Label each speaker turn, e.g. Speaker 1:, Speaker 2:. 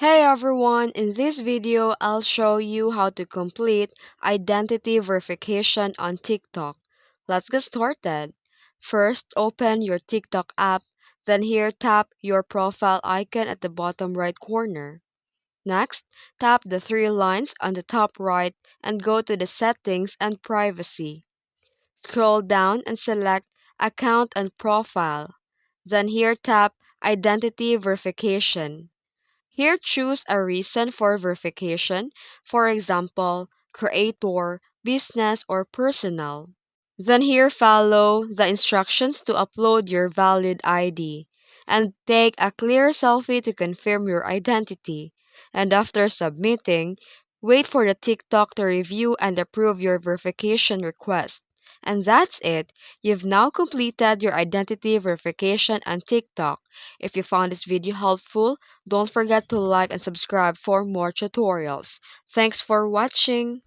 Speaker 1: Hey everyone, in this video I'll show you how to complete identity verification on TikTok. Let's get started. First, open your TikTok app, then here tap your profile icon at the bottom right corner. Next, tap the three lines on the top right and go to the settings and privacy. Scroll down and select account and profile. Then here tap identity verification. Here, choose a reason for verification, for example, creator, business, or personal. Then here, follow the instructions to upload your valid ID and take a clear selfie to confirm your identity. And after submitting, wait for the TikTok to review and approve your verification request. And that's it. You've now completed your identity verification on TikTok. If you found this video helpful, don't forget to like and subscribe for more tutorials. Thanks for watching.